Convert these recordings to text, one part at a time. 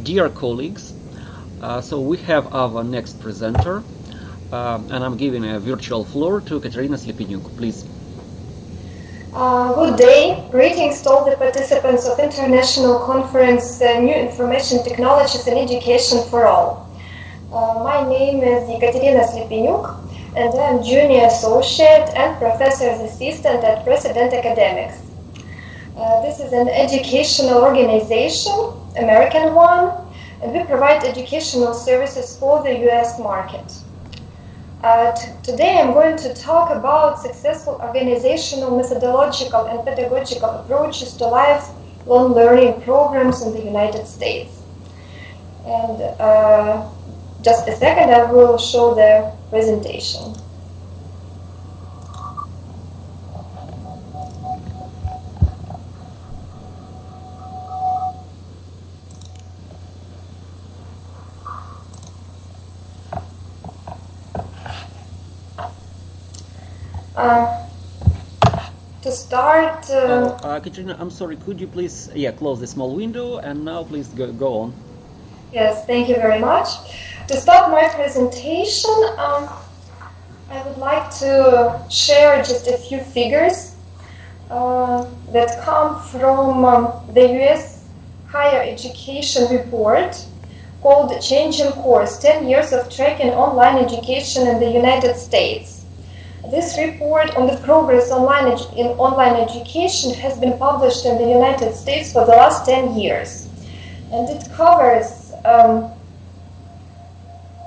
Dear colleagues, so we have our next presenter, and I'm giving a virtual floor to Katerina Slipenyuk, please. Good day. Greetings to all the participants of International Conference New Information Technologies and Education for All. My name is Katerina Slipenyuk, and I'm Junior Associate and Professor's Assistant at President Academics. This is an educational organization, American one, and we provide educational services for the US market. Today I'm going to talk about successful organizational, methodological, and pedagogical approaches to lifelong learning programs in the United States. And just a second, I will show the presentation. To start... Katerina, I'm sorry, could you please close the small window, and now please go on. Yes, thank you very much. To start my presentation, I would like to share just a few figures that come from the US Higher Education Report called Changing Course, 10 Years of Tracking Online Education in the United States. This report on the progress in online education has been published in the United States for the last 10 years. And it covers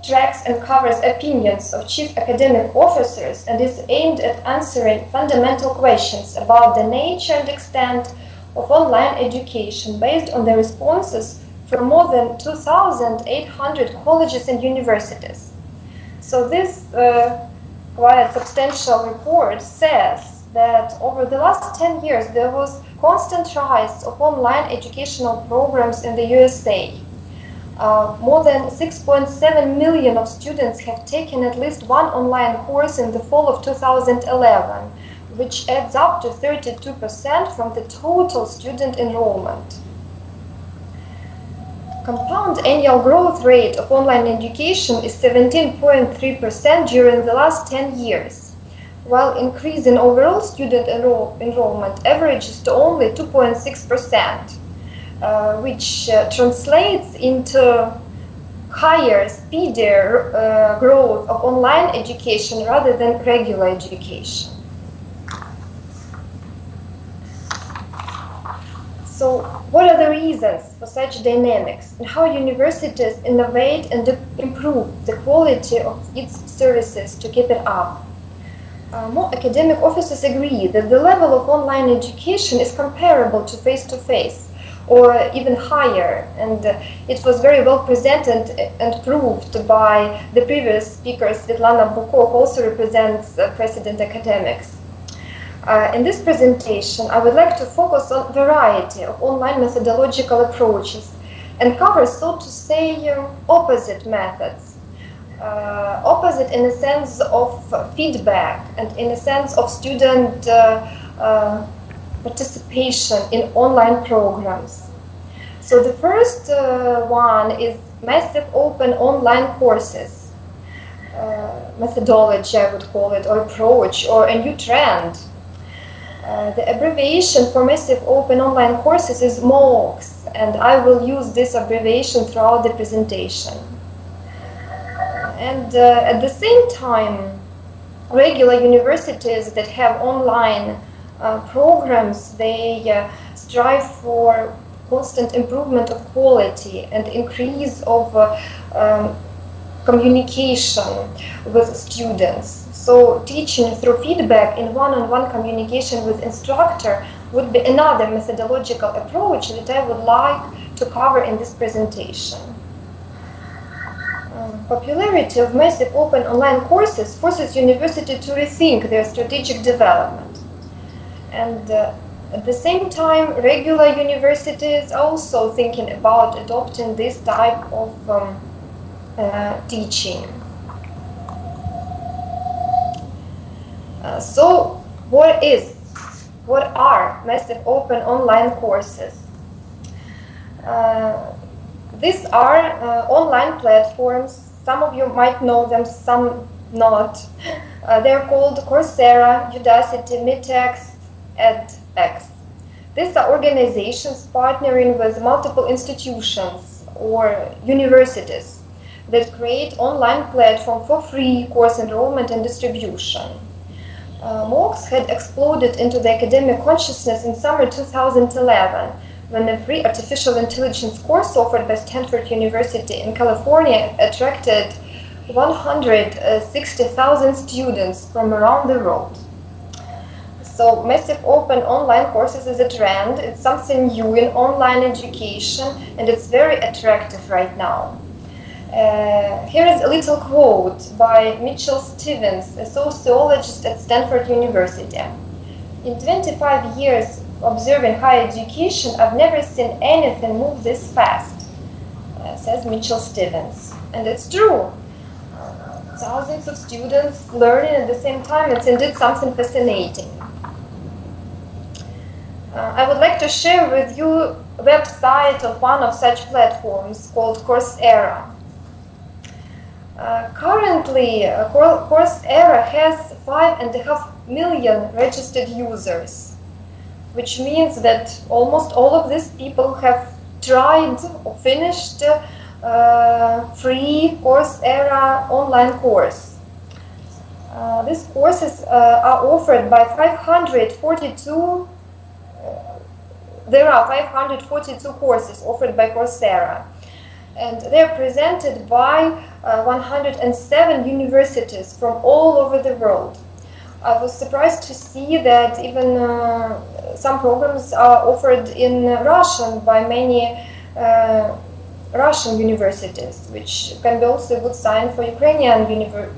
tracks and covers opinions of chief academic officers and is aimed at answering fundamental questions about the nature and extent of online education based on the responses from more than 2,800 colleges and universities. So this quite substantial report says that over the last 10 years there was constant rise of online educational programs in the USA. More than 6.7 million of students have taken at least one online course in the fall of 2011, which adds up to 32% from the total student enrollment. Compound annual growth rate of online education is 17.3% during the last 10 years, while increase in overall student enrollment averages to only 2.6%, which translates into higher, speedier growth of online education rather than regular education. So, what are the reasons for such dynamics, and how universities innovate and improve the quality of its services to keep it up? More academic officers agree that the level of online education is comparable to face-to-face, or even higher, and it was very well presented and proved by the previous speaker, Svetlana Bukov, who also represents President Academics. In this presentation, I would like to focus on a variety of online methodological approaches and cover, so to say, opposite methods. Opposite in a sense of feedback and in a sense of student participation in online programs. So the first one is massive open online courses. Methodology, I would call it, or approach, or a new trend. The abbreviation for massive open online courses is MOOCs, and I will use this abbreviation throughout the presentation. And at the same time, regular universities that have online programs, they strive for constant improvement of quality and increase of communication with students. So teaching through feedback in one-on-one communication with instructor would be another methodological approach that I would like to cover in this presentation. Popularity of massive open online courses forces university to rethink their strategic development. And at the same time, regular universities are also thinking about adopting this type of teaching. So what are massive open online courses? These are online platforms. Some of you might know them, some not. They're called Coursera, Udacity, Mitex, edX. These are organizations partnering with multiple institutions or universities that create online platform for free course enrollment and distribution. MOOCs had exploded into the academic consciousness in summer 2011 when a free artificial intelligence course offered by Stanford University in California attracted 160,000 students from around the world. So massive open online courses is a trend. It's something new in online education, and it's very attractive right now. Here is a little quote by Mitchell Stevens, a sociologist at Stanford University. In 25 years observing higher education, I've never seen anything move this fast, says Mitchell Stevens. And it's true. Thousands of students learning at the same time, it's indeed something fascinating. I would like to share with you a website of one of such platforms called Coursera. Currently, Coursera has 5.5 million registered users, which means that almost all of these people have tried or finished free Coursera online course. These courses are offered by 542. There are 542 courses offered by Coursera, and they're presented by 107 universities from all over the world. I was surprised to see that even some programs are offered in Russian by many Russian universities, which can be also a good sign for Ukrainian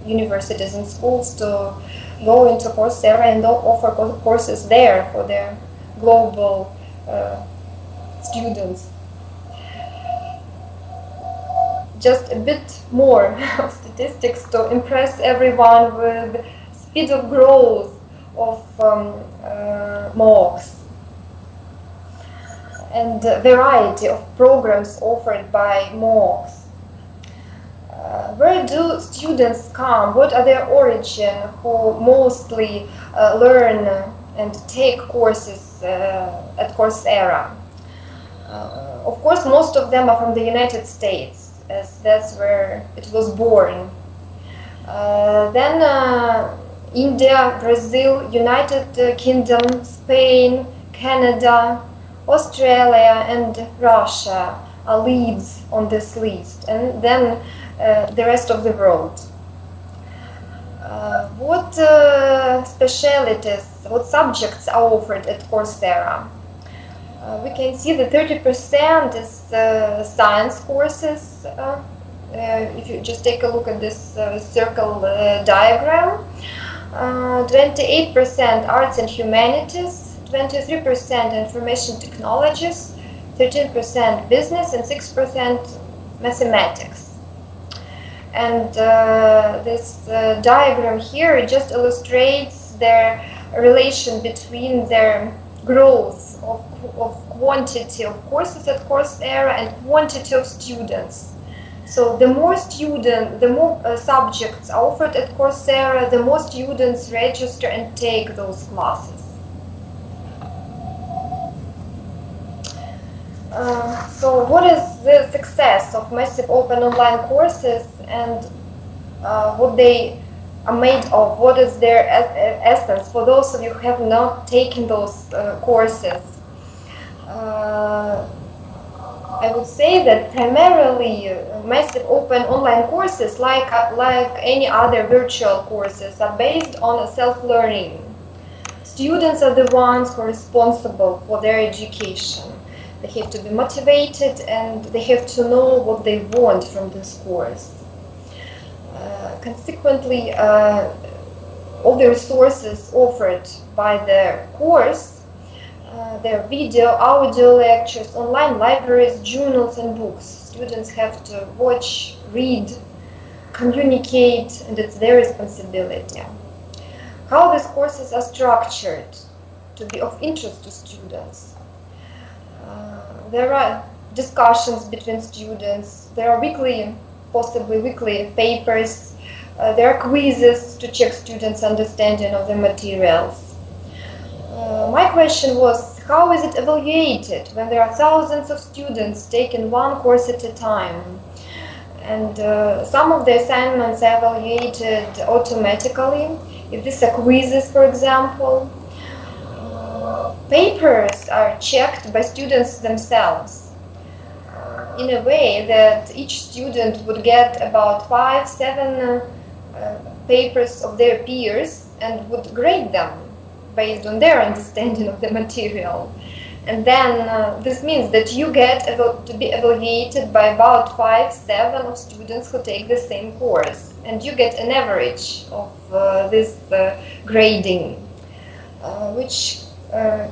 universities and schools to go into Coursera and offer courses there for their global students. Just a bit more of statistics to impress everyone with speed of growth of MOOCs and variety of programs offered by MOOCs. Where do students come? What are their origin? Who mostly learn and take courses at Coursera? Of course, most of them are from the United States, as that's where it was born. Then India, Brazil, United Kingdom, Spain, Canada, Australia, and Russia are leads on this list, and then the rest of the world. What specialities, what subjects are offered at Coursera? We can see that 30% is science courses. If you just take a look at this circle diagram, 28% arts and humanities, 23% information technologies, 13% business, and 6% mathematics. And this diagram here just illustrates the relation between their growth of quantity of courses at Coursera and quantity of students. So the more subjects are offered at Coursera, the more students register and take those classes. So what is the success of massive open online courses and what they are made of? What is their essence for those of you who have not taken those courses? I would say that primarily massive open online courses, like any other virtual courses, are based on self-learning. Students are the ones who are responsible for their education. They have to be motivated and they have to know what they want from this course. Consequently, all the resources offered by the course, their video, audio lectures, online libraries, journals and books. Students have to watch, read, communicate, and it's their responsibility. How these courses are structured to be of interest to students. There are discussions between students. There are possibly weekly papers. There are quizzes to check students' understanding of the materials. My question was, how is it evaluated when there are thousands of students taking one course at a time? And some of the assignments are evaluated automatically. If these are quizzes, for example, papers are checked by students themselves in a way that each student would get about 5-7 papers of their peers and would grade them based on their understanding of the material. And then this means that you get to be evaluated by about 5-7 of students who take the same course, and you get an average of this grading, which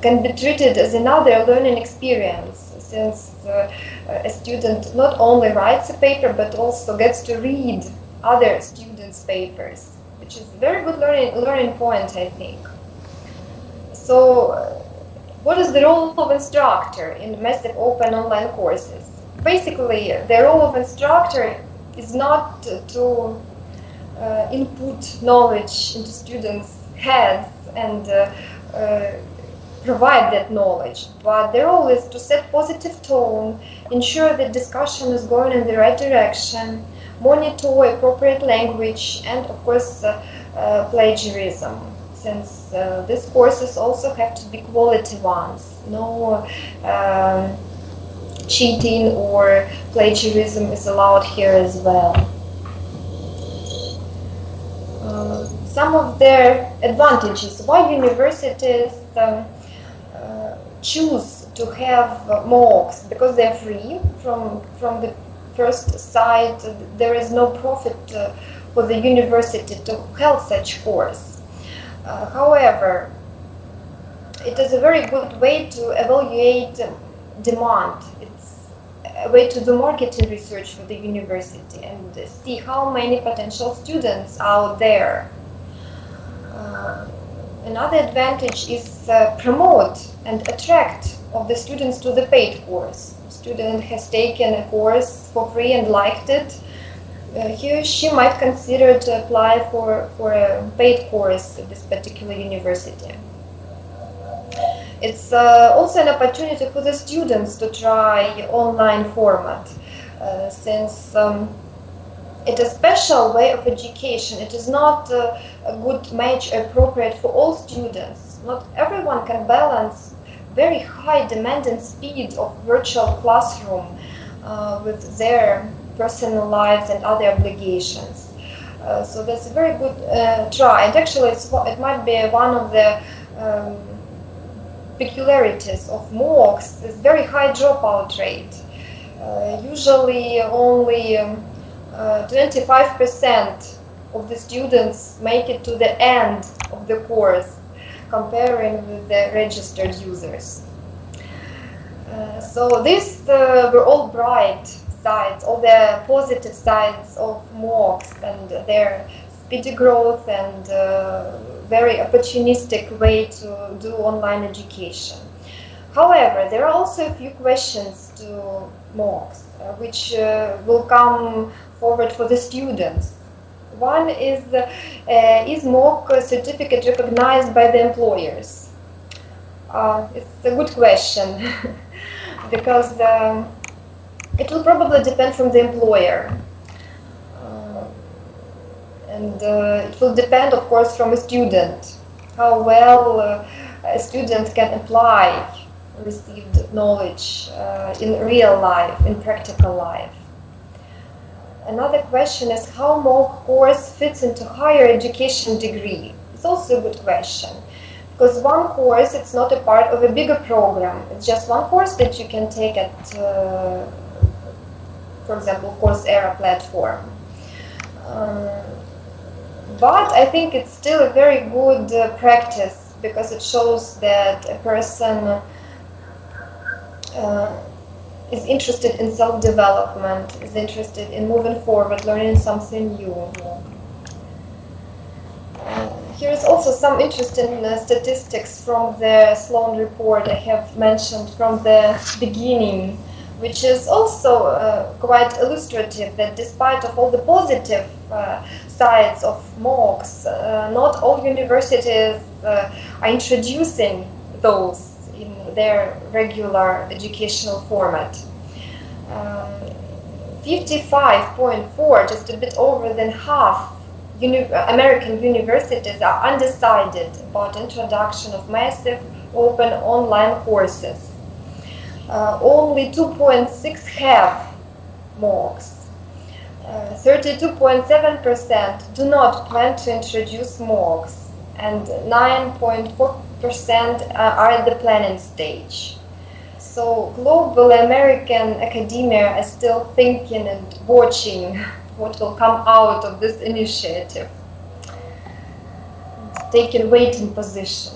can be treated as another learning experience, since a student not only writes a paper but also gets to read other students' papers, which is a very good learning point, I think. So, what is the role of instructor in massive open online courses? Basically, the role of instructor is not to input knowledge into students' heads and provide that knowledge, but the role is to set positive tone, ensure that discussion is going in the right direction, monitor appropriate language, and of course plagiarism, since these courses also have to be quality ones. No cheating or plagiarism is allowed here as well. Some of their advantages, why universities choose to have MOOCs, because they're free from the first side. There is no profit for the university to hold such course. However, it is a very good way to evaluate demand. It's a way to do marketing research for the university and see how many potential students out there. Another advantage is promote and attract of the students to the paid course. A student has taken a course for free and liked it. He or she might consider to apply for a paid course at this particular university. It's also an opportunity for the students to try online format, since it's a special way of education. It is not a good match appropriate for all students. Not everyone can balance very high demand and speed of virtual classroom with their personal lives and other obligations. So that's a very good try. And actually, it might be one of the peculiarities of MOOCs is very high dropout rate. Usually, only 25% of the students make it to the end of the course, comparing with the registered users. So these were all bright sides, all the positive sides of MOOCs and their speedy growth and very opportunistic way to do online education. However, there are also a few questions to MOOCs, which will come forward for the students. One is MOOC certificate recognized by the employers? It's a good question, because it will probably depend from the employer. And it will depend, of course, from a student, how well a student can apply received knowledge in real life, in practical life. Another question is how MOOC course fits into higher education degree. It's also a good question, because one course, it's not a part of a bigger program. It's just one course that you can take at, for example, Coursera platform. But I think it's still a very good practice, because it shows that a person is interested in self-development, is interested in moving forward, learning something new. Here is also some interesting statistics from the Sloan report I have mentioned from the beginning. which is also quite illustrative that despite of all the positive sides of MOOCs, not all universities are introducing those in their regular educational format. 55.4, just a bit over than half American universities are undecided about introduction of massive open online courses. Only 2.6 have MOOCs. 32.7% do not plan to introduce MOOCs, and 9.4% are at the planning stage. So global American academia is still thinking and watching what will come out of this initiative, taking waiting position.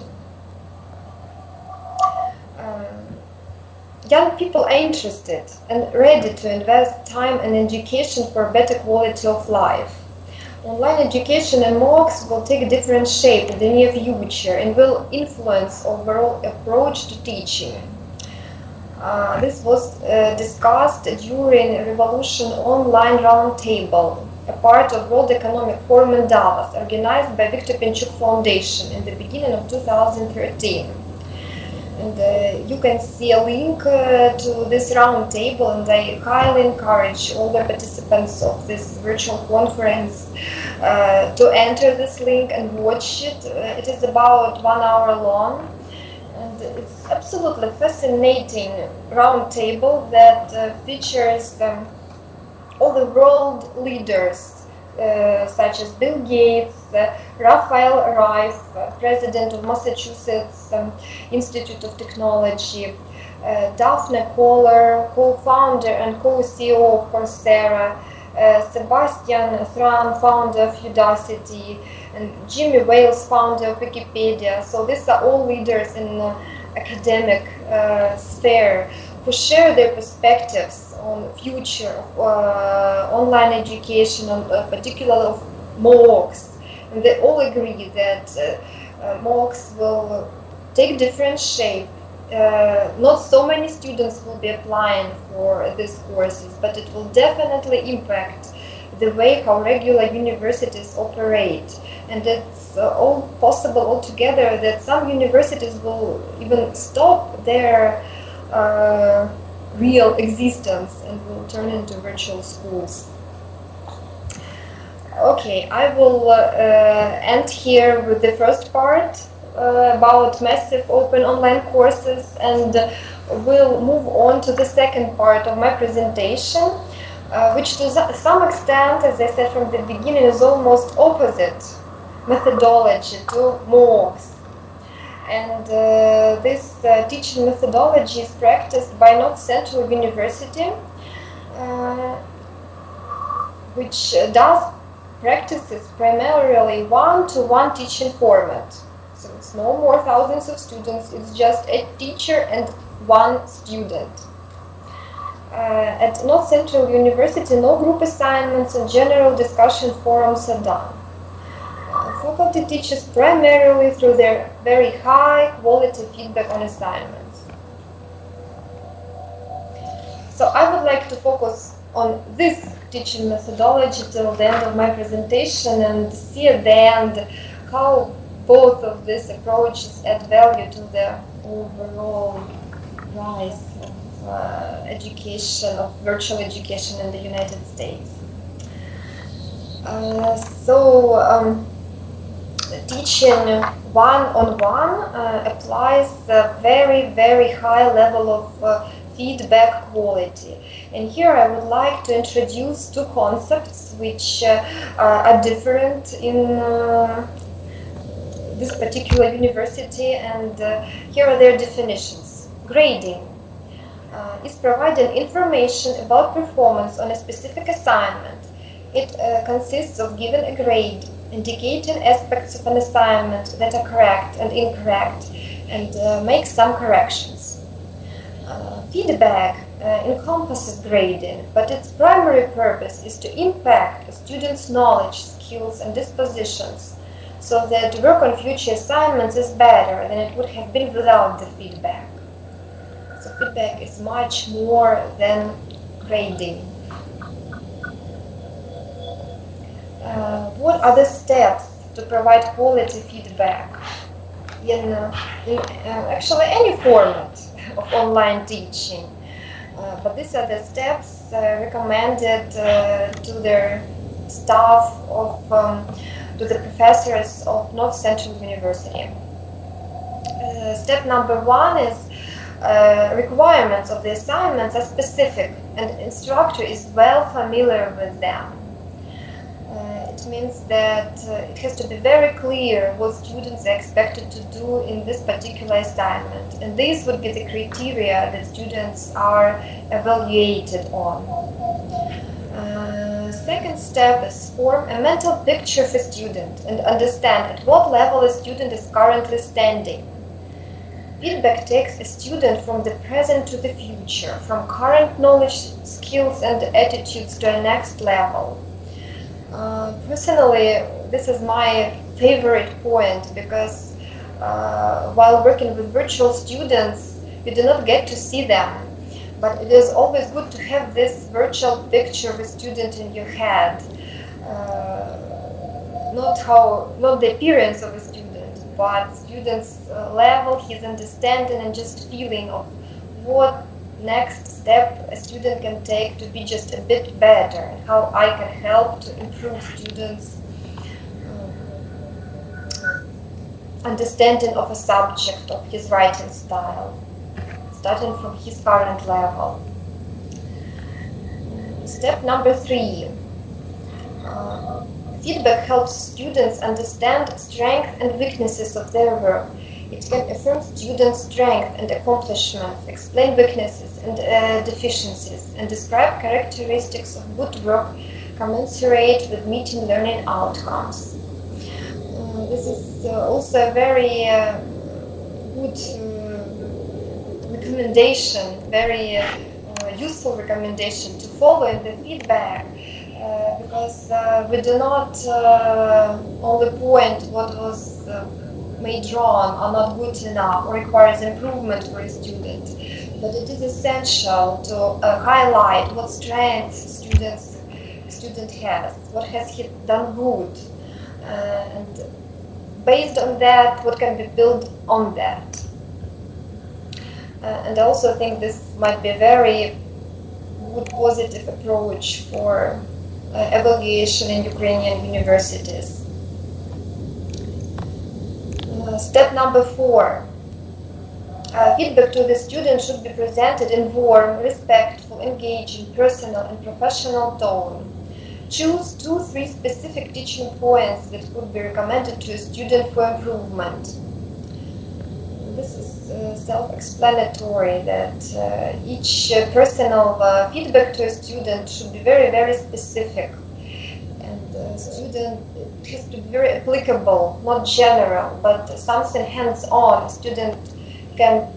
Young people are interested and ready to invest time and education for better quality of life. Online education and MOOCs will take a different shape in the near future and will influence overall approach to teaching. This was discussed during Revolution Online Roundtable, a part of World Economic Forum in Davos, organized by Victor Pinchuk Foundation in the beginning of 2013. And you can see a link to this roundtable, and I highly encourage all the participants of this virtual conference to enter this link and watch it. It is about 1 hour long. And it's absolutely fascinating roundtable that features all the world leaders, such as Bill Gates, Raphael Reif, president of Massachusetts Institute of Technology, Daphne Koller, co-founder and co-CEO of Coursera, Sebastian Thrun, founder of Udacity, and Jimmy Wales, founder of Wikipedia. So these are all leaders in the academic sphere who share their perspectives on the future of online education, particularly of MOOCs. And they all agree that MOOCs will take different shape. Not so many students will be applying for these courses, but it will definitely impact the way how regular universities operate. And it's all possible altogether that some universities will even stop their real existence and will turn into virtual schools. Okay, I will end here with the first part about massive open online courses, and we'll move on to the second part of my presentation, which to some extent, as I said from the beginning, is almost opposite methodology to MOOCs. And this teaching methodology is practiced by Northcentral University, which practices primarily one-to-one teaching format. So it's no more thousands of students, it's just a teacher and one student. At Northcentral University, no group assignments and general discussion forums are done. Faculty teaches primarily through their very high quality feedback on assignments. So I would like to focus on this teaching methodology till the end of my presentation and see at the end how both of these approaches add value to the overall rise of education, of virtual education in the United States. Teaching one-on-one applies a very, very high level of feedback quality. And here I would like to introduce two concepts which are different in this particular university, and here are their definitions. Grading is providing information about performance on a specific assignment. It consists of giving a grade, indicating aspects of an assignment that are correct and incorrect, and make some corrections. Feedback encompasses grading, but its primary purpose is to impact a student's knowledge, skills, and dispositions, so that work on future assignments is better than it would have been without the feedback. So feedback is much more than grading. What are the steps to provide quality feedback in actually any format of online teaching? But these are the steps recommended to the staff of, to the professors of Northcentral University. Step number 1 is requirements of the assignments are specific and the instructor is well familiar with them. It means that it has to be very clear what students are expected to do in this particular assignment, and these would be the criteria that students are evaluated on. Second step is form a mental picture for student and understand at what level a student is currently standing. Feedback takes a student from the present to the future, from current knowledge, skills and attitudes to a next level. Personally, this is my favorite point because while working with virtual students, you do not get to see them. But it is always good to have this virtual picture of a student in your head. Not the appearance of a student, but student's level, his understanding and just feeling of what next step a student can take to be just a bit better, and how I can help to improve students' understanding of a subject, of his writing style, starting from his current level. Step number 3. Feedback helps students understand strengths and weaknesses of their work. It can affirm students' strengths and accomplishments, explain weaknesses and deficiencies, and describe characteristics of good work commensurate with meeting learning outcomes. This is also a very good recommendation, very useful recommendation to follow in the feedback, because we do not only point what was made wrong or not good enough or requires improvement for a student, but it is essential to highlight what strengths student has, what has he done good, and based on that, what can be built on that. And I also think this might be a very good positive approach for evaluation in Ukrainian universities. Step number 4. Feedback to the student should be presented in warm, respectful, engaging, personal and professional tone. Choose 2-3 specific teaching points that could be recommended to a student for improvement. This is self-explanatory that each personal feedback to a student should be very, very specific. And student, it has to be very applicable, not general, but something hands-on. A student can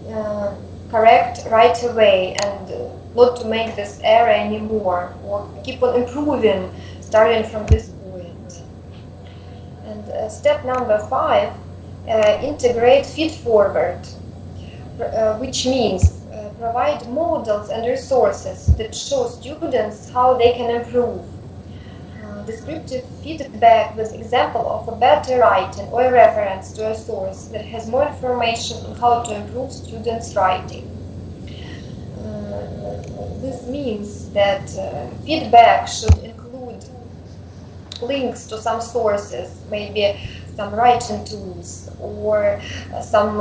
correct right away and not to make this error anymore, or keep on improving starting from this point. And step number 5, integrate feed-forward, which means provide models and resources that show students how they can improve. Descriptive feedback with example of a better writing or a reference to a source that has more information on how to improve students' writing. This means that feedback should include links to some sources, maybe some writing tools or some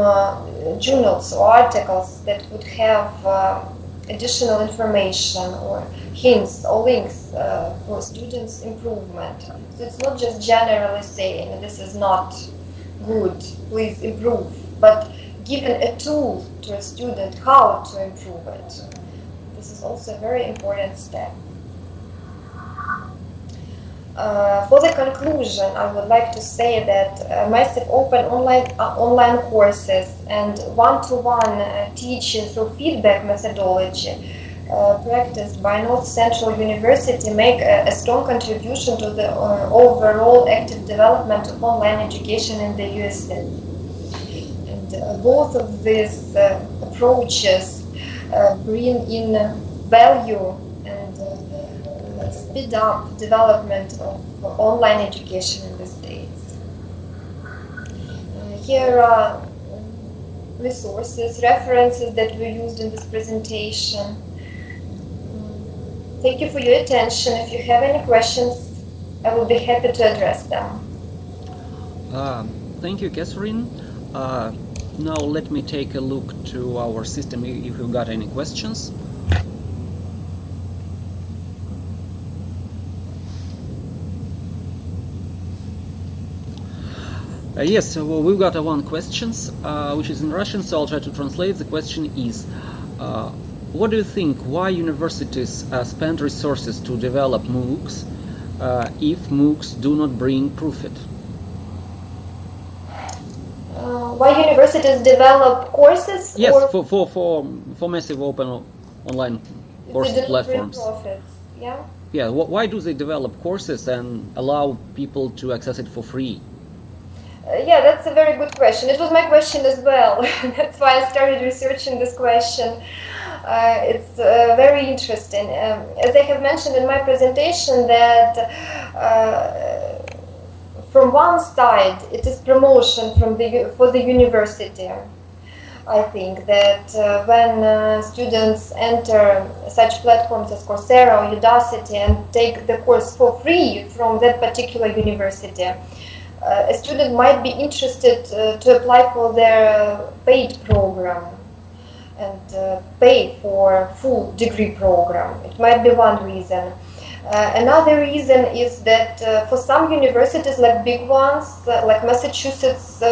journals or articles that would have additional information or hints or links for students' improvement. So it's not just generally saying this is not good, please improve, but giving a tool to a student how to improve it. This is also a very important step. For the conclusion, I would like to say that massive open online courses and one-to-one teaching through feedback methodology practiced by Northcentral University make a strong contribution to the overall active development of online education in the USA. And both of these approaches bring in value and speed up development of online education in the States. Here are resources, references that were used in this presentation. Thank you for your attention. If you have any questions, I will be happy to address them. Thank you, Catherine. Now let me take a look to our system if you've got any questions. Yes, so we've got one question, which is in Russian, so I'll try to translate. The question is, what do you think, why universities spend resources to develop MOOCs if MOOCs do not bring profit? Why universities develop courses? Yes, or for massive open online course they don't platforms. bring profits, yeah? Yeah, why do they develop courses and allow people to access it for free? Yeah, that's a very good question. It was my question as well. That's why I started researching this question. It's very interesting. As I have mentioned in my presentation, that from one side, it is promotion for the university. I think that when students enter such platforms as Coursera or Udacity and take the course for free from that particular university, a student might be interested to apply for their paid program and pay for full degree program. It might be one reason. Another reason is that for some universities, like big ones, like Massachusetts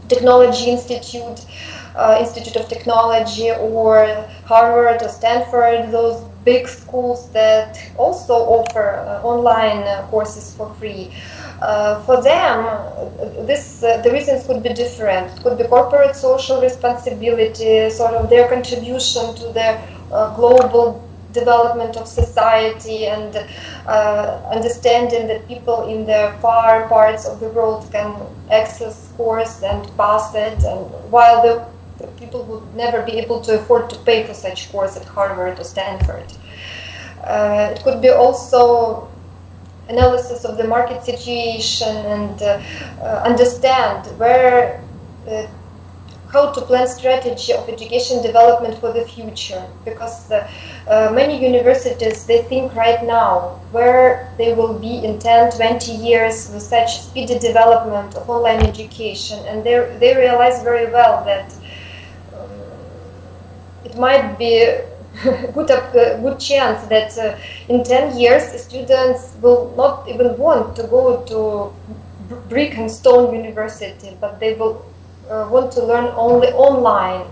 Technology Institute, Institute of Technology, or Harvard or Stanford, those big schools that also offer online courses for free. For them, the reasons could be different. It could be corporate social responsibility, sort of their contribution to the global development of society, and understanding that people in the far parts of the world can access course and pass it, and while the people would never be able to afford to pay for such course at Harvard or Stanford. It could be also analysis of the market situation and understand where how to plan strategy of education development for the future, because many universities, they think right now where they will be in 10-20 years with such speedy development of online education, and they realize very well that it might be a good chance that in 10 years students will not even want to go to brick and stone university, but they will want to learn only online